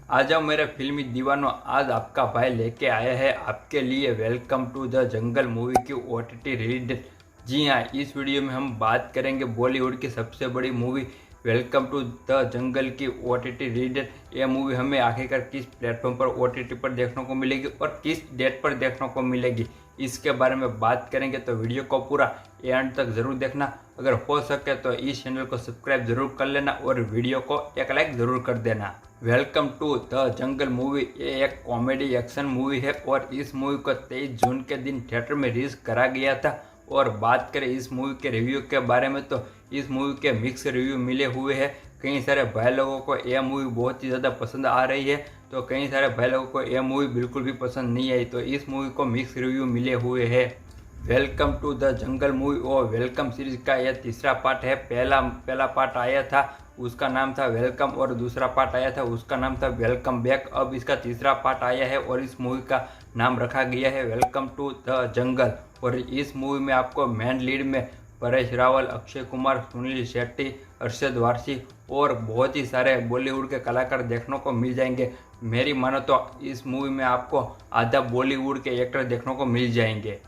आ जाओ मेरे फिल्मी दीवानों, आज आपका भाई लेके आया है आपके लिए welcome to the jungle movie की ओटीटी रिलीज डेट। जी हाँ, इस वीडियो में हम बात करेंगे बॉलीवुड की सबसे बड़ी movie welcome to the jungle की ओटीटी रिलीज डेट। यह मूवी हमें आखिरकार किस प्लेटफॉर्म पर ओटीटी पर देखने को मिलेगी और किस डेट पर देखने को मिलेगी, इसके बारे में बात करेंगे। तो वीडियो को पूरा एंड तक जरूर देखना। अगर हो सके तो इस चैनल को सब्सक्राइब जरूर कर लेना और वीडियो को एक लाइक जरूर कर देना। Welcome to the jungle movie ये एक कॉमेडी एक्शन मूवी है और इस मूवी को 23 जून के दिन थिएटर में रिलीज करा गया था। और बात करें इस मूवी के रिव्यू के बारे में तो इस मूवी के मिक्स रिव्यू मिले हुए हैं। कई सारे भाई लोगों को यह मूवी बहुत ही ज़्यादा पसंद आ रही है तो कई सारे भाई लोगों को यह मूवी बिल्कुल भी पसंद नहीं आई, तो इस मूवी को मिक्स रिव्यू मिले हुए हैं। Welcome to the jungle movie और वेलकम सीरीज का यह तीसरा पार्ट है। पहला पार्ट आया था उसका नाम था वेलकम और दूसरा पार्ट आया था उसका नाम था वेलकम बैक। अब इसका तीसरा पार्ट आया है और इस मूवी का नाम रखा गया है वेलकम टू द जंगल। और इस मूवी में आपको मेन लीड में परेश रावल, अक्षय कुमार, सुनील शेट्टी, अरशद वारसी और बहुत ही सारे बॉलीवुड के कलाकार देखने को मिल जाएंगे। मेरी मानो तो इस मूवी में आपको आधा बॉलीवुड के एक्टर देखने को मिल जाएंगे।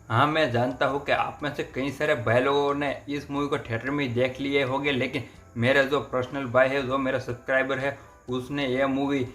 हाँ, मैं जानता हूँ कि आप में से कई सारे भाई लोगों ने इस मूवी को थिएटर में ही देख लिए होंगे, लेकिन मेरा जो पर्सनल भाई है, जो मेरा सब्सक्राइबर है, उसने यह मूवी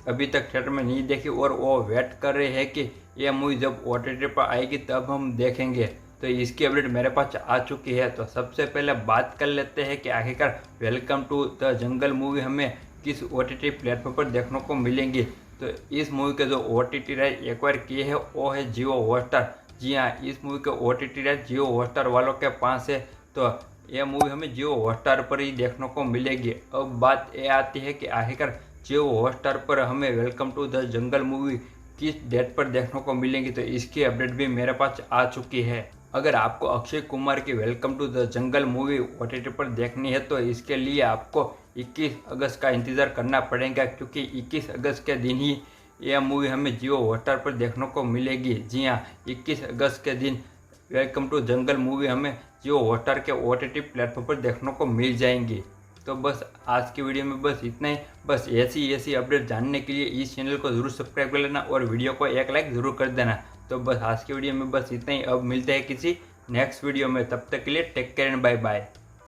अभी तक थिएटर में नहीं देखी और वो वेट कर रहे हैं कि यह मूवी जब ओटीटी पर आएगी तब हम देखेंगे। तो इसकी अपडेट मेरे पास आ चुकी है। तो सबसे पहले बात कर लेते हैं कि आखिरकार welcome to the jungle movie हमें किस ओटीटी प्लेटफॉर्म पर देखने को मिलेंगी। तो इस मूवी के जो ओटीटी राइट एक्वायर किए हैं वो है जियो हॉटस्टार। जी हाँ, इस मूवी के ओटीटी राइट जियो हॉटस्टार वालों के पास है, तो यह मूवी हमें जियो हॉटस्टार पर ही देखने को मिलेगी। अब बात ये आती है कि आखिरकार जियो हॉटस्टार पर हमें welcome to the jungle movie किस डेट पर देखने को मिलेंगी, तो इसकी अपडेट भी मेरे पास आ चुकी है। अगर आपको अक्षय कुमार की welcome to the jungle movie OTT पर देखनी है तो इसके लिए आपको 21 अगस्त का इंतज़ार करना पड़ेगा, क्योंकि 21 अगस्त के दिन ही यह मूवी हमें जियो हॉटस्टार पर देखने को मिलेगी। जी हाँ, 21 अगस्त के दिन वेलकम टू जंगल मूवी हमें जियो हॉटस्टार के ओटीटी प्लेटफॉर्म पर देखने को मिल जाएंगी। तो बस आज की वीडियो में बस इतना ही। बस ऐसी अपडेट जानने के लिए इस चैनल को जरूर सब्सक्राइब कर लेना और वीडियो को एक लाइक ज़रूर कर देना। तो बस आज की वीडियो में बस इतना ही। अब मिलते हैं किसी नेक्स्ट वीडियो में, तब तक के लिए take care and bye bye.